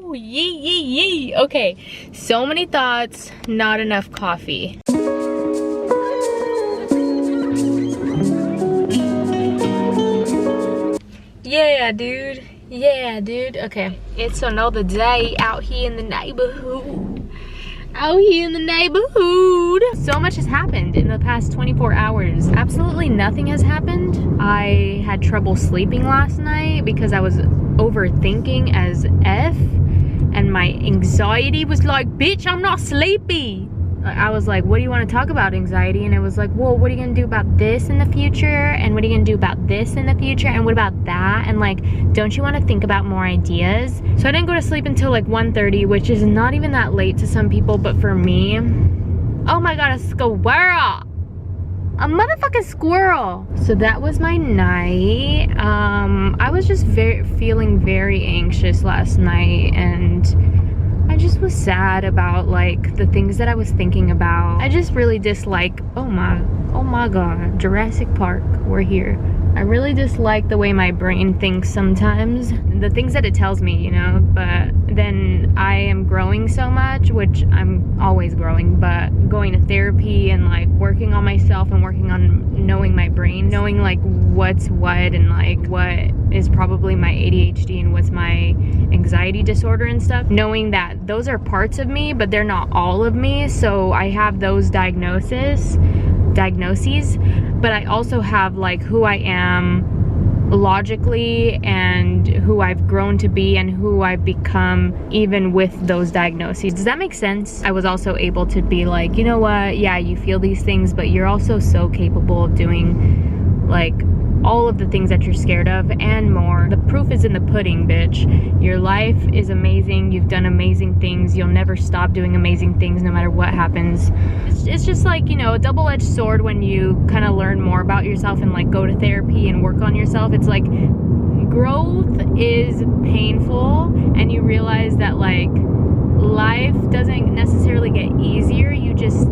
Woo! Yee yee yee! Okay, so many thoughts, not enough coffee. Yeah, dude. Yeah, dude. Okay, it's another day out here in the neighborhood. So much has happened in the past 24 hours. Absolutely nothing has happened. I had trouble sleeping last night because I was overthinking as F, and my anxiety was like, bitch, I'm not sleepy. I was like, what do you want to talk about, anxiety? And it was like, well, what are you gonna do about this in the future? And what are you gonna do about this in the future? And what about that? And like, don't you want to think about more ideas? So I didn't go to sleep until like 1:30, which is not even that late to some people, but for me, oh my god, a squirrel! A motherfucking squirrel! So that was my night. I was just feeling very anxious last night, and I just was sad about like the things that I was thinking about. I just really dislike, oh my god, Jurassic Park, we're here. I really dislike the way my brain thinks sometimes, the things that it tells me, you know, but then I am growing so much, which I'm always growing, but going to therapy and like working on myself and working on knowing my brain, knowing like what's what and like what is probably my ADHD and what's my anxiety disorder and stuff, knowing that those are parts of me, but they're not all of me. So I have those diagnoses, but I also have like who I am logically and who I've grown to be and who I've become even with those diagnoses. Does that make sense? I was also able to be like, you know what, yeah, you feel these things, but you're also so capable of doing like all of the things that you're scared of and more. The proof is in the pudding, bitch. Your life is amazing. You've done amazing things. You'll never stop doing amazing things no matter what happens. It's just like, you know, a double-edged sword when you kind of learn more about yourself and like go to therapy and work on yourself. It's like growth is painful, and you realize that like life doesn't necessarily get easier. You just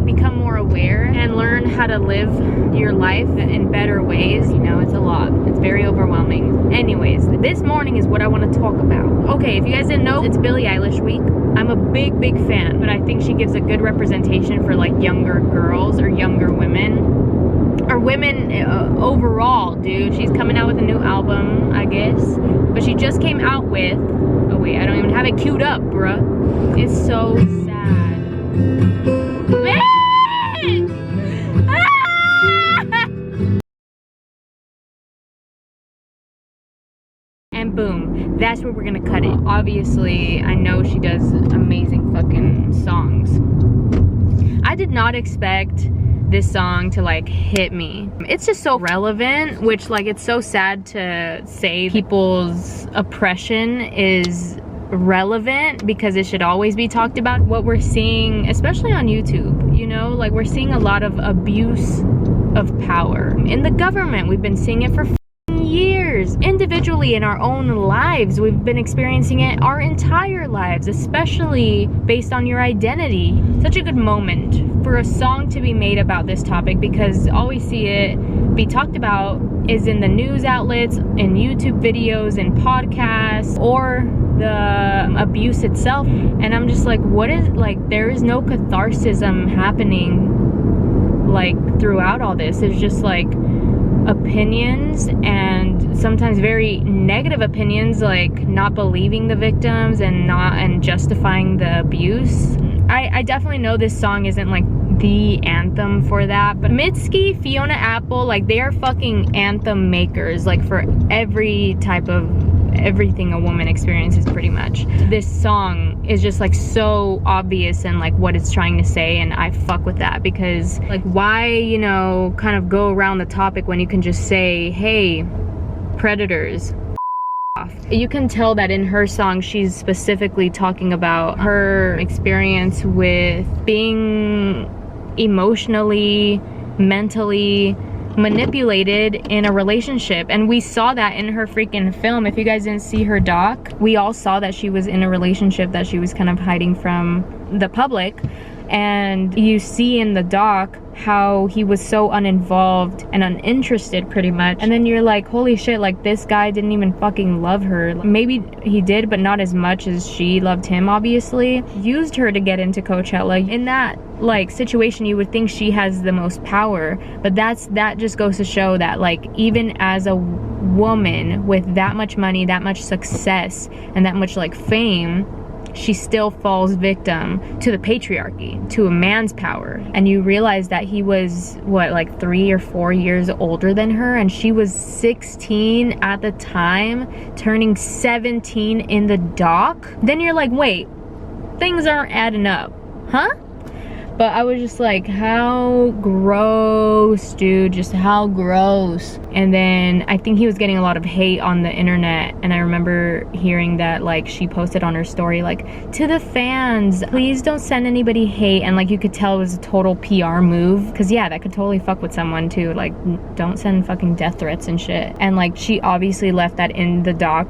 become more aware and learn how to live your life in better ways. You know, it's a lot. It's very overwhelming. Anyways, this morning is what I want to talk about. Okay, if you guys didn't know, it's Billie Eilish week. I'm a big fan, but I think she gives a good representation for like younger girls or younger women. Or women overall, dude. She's coming out with a new album, I guess. But she just came out with, oh wait, I don't even have it queued up, bruh. It's so sad. And boom, that's where we're gonna cut it. Obviously, I know she does amazing fucking songs. I did not expect this song to like hit me. It's just so relevant, which like it's so sad to say people's oppression is relevant because it should always be talked about. What we're seeing, especially on YouTube, you know, like we're seeing a lot of abuse of power in the government. We've been seeing it for years. Individually in our own lives, we've been experiencing it our entire lives, especially based on your identity. Such a good moment for a song to be made about this topic, because all we see it be talked about is in the news outlets, in YouTube videos, and podcasts, or the abuse itself. And I'm just like, what is, like, there is no catharsis happening like throughout all this. It's just like opinions, and sometimes very negative opinions, like not believing the victims and justifying the abuse. I definitely know this song isn't like the anthem for that, but Mitski, Fiona Apple, like they are fucking anthem makers, like for every type of everything a woman experiences pretty much. This song is just like so obvious and like what it's trying to say, and I fuck with that, because like why, you know, kind of go around the topic when you can just say, hey, predators, off. You can tell that in her song she's specifically talking about her experience with being emotionally, mentally manipulated in a relationship, and we saw that in her freaking film. If you guys didn't see her doc, we all saw that she was in a relationship that she was kind of hiding from the public, And you see in the doc how he was so uninvolved and uninterested pretty much, and then you're like, holy shit, like this guy didn't even fucking love her. Maybe he did, but not as much as she loved him, obviously. Used her to get into Coachella. In that like situation, you would think she has the most power, but that just goes to show that like even as a woman with that much money, that much success, and that much like fame, she still falls victim to the patriarchy, to a man's power. And you realize that he was, what, like 3 or 4 years older than her, and she was 16 at the time, turning 17 in the doc. Then you're like, wait, things aren't adding up, huh? But I was just like, how gross, dude, just how gross. And then I think he was getting a lot of hate on the internet, and I remember hearing that like she posted on her story like, to the fans, please don't send anybody hate. And like you could tell it was a total PR move, because yeah, that could totally fuck with someone too. Like, don't send fucking death threats and shit. And like she obviously left that in the doc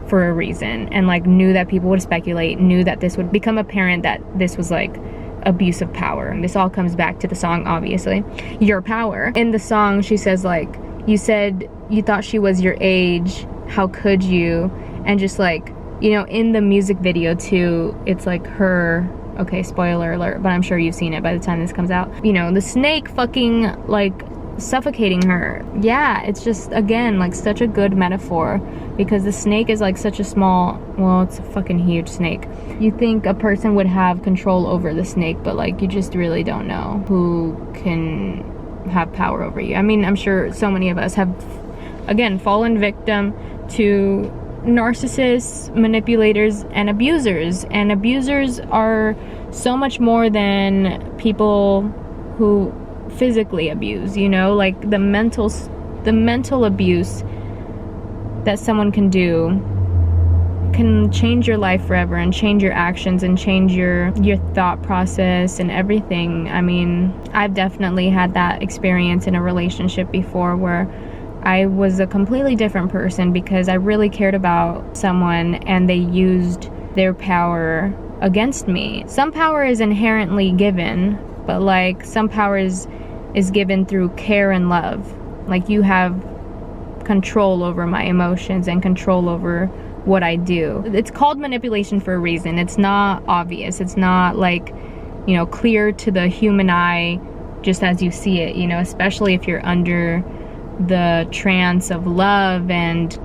for a reason, and like knew that people would speculate, knew that this would become apparent, that this was like abuse of power. And this all comes back to the song, obviously, Your Power. In the song she says like, you said you thought she was your age, how could you? And just like, you know, in the music video too, it's like her, okay, spoiler alert, but I'm sure you've seen it by the time this comes out, you know, the snake fucking like suffocating her. Yeah, it's just, again, like such a good metaphor, because the snake is like such a small, well, it's a fucking huge snake. You think a person would have control over the snake, but like you just really don't know who can have power over you. I mean, I'm sure so many of us have, again, fallen victim to narcissists, manipulators, and abusers. And abusers are so much more than people who physically abuse, you know, like the mental abuse that someone can do can change your life forever, and change your actions, and change your thought process and everything. I mean, I've definitely had that experience in a relationship before, where I was a completely different person because I really cared about someone and they used their power against me. Some power is inherently given, but like some power is given through care and love. Like you have control over my emotions and control over what I do. It's called manipulation for a reason. It's not obvious. It's not like, you know, clear to the human eye just as you see it, you know, especially if you're under the trance of love and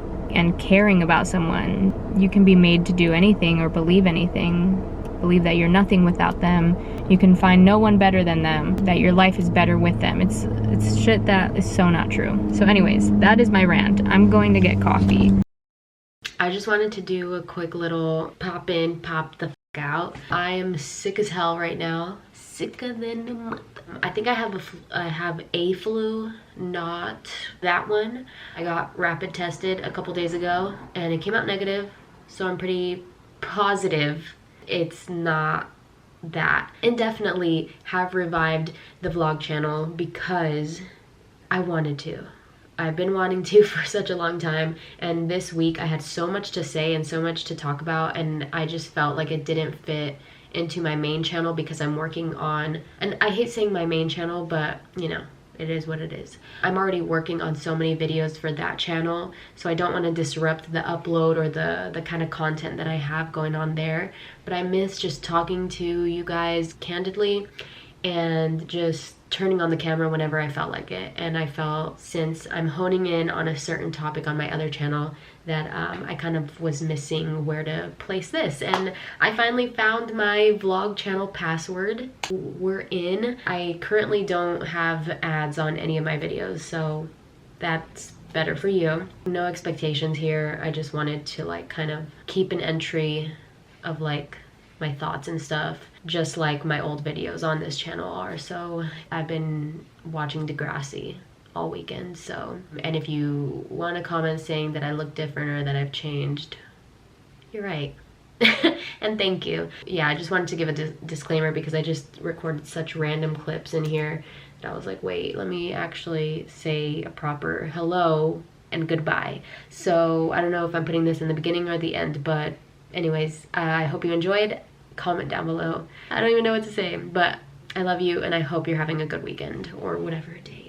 caring about someone. You can be made to do anything or believe anything. Believe that you're nothing without them. You can find no one better than them, that your life is better with them. It's shit that is so not true. So anyways, that is my rant. I'm going to get coffee. I just wanted to do a quick little pop in, pop the f out. I am sick as hell right now. Sicker than a month. I think I have a flu, not that one. I got rapid tested a couple days ago and it came out negative, so I'm pretty positive it's not that. And definitely have revived the vlog channel because I wanted to. I've been wanting to for such a long time, and this week I had so much to say and so much to talk about, and I just felt like it didn't fit into my main channel because I'm working on, and I hate saying my main channel, but you know, it is what it is. I'm already working on so many videos for that channel, so I don't want to disrupt the upload or the kind of content that I have going on there. But I miss just talking to you guys candidly and just turning on the camera whenever I felt like it. And I felt, since I'm honing in on a certain topic on my other channel, that I kind of was missing where to place this. And I finally found my vlog channel password. We're in. I currently don't have ads on any of my videos, so that's better for you. No expectations here. I just wanted to like kind of keep an entry of like my thoughts and stuff, just like my old videos on this channel are. So I've been watching Degrassi all weekend, so, and if you want to comment saying that I look different or that I've changed, you're right. And thank you. Yeah, I just wanted to give a disclaimer because I just recorded such random clips in here that I was like, wait, let me actually say a proper hello and goodbye. So I don't know if I'm putting this in the beginning or the end, but anyways, I hope you enjoyed. comment down below. I don't even know what to say, but I love you and I hope you're having a good weekend or whatever day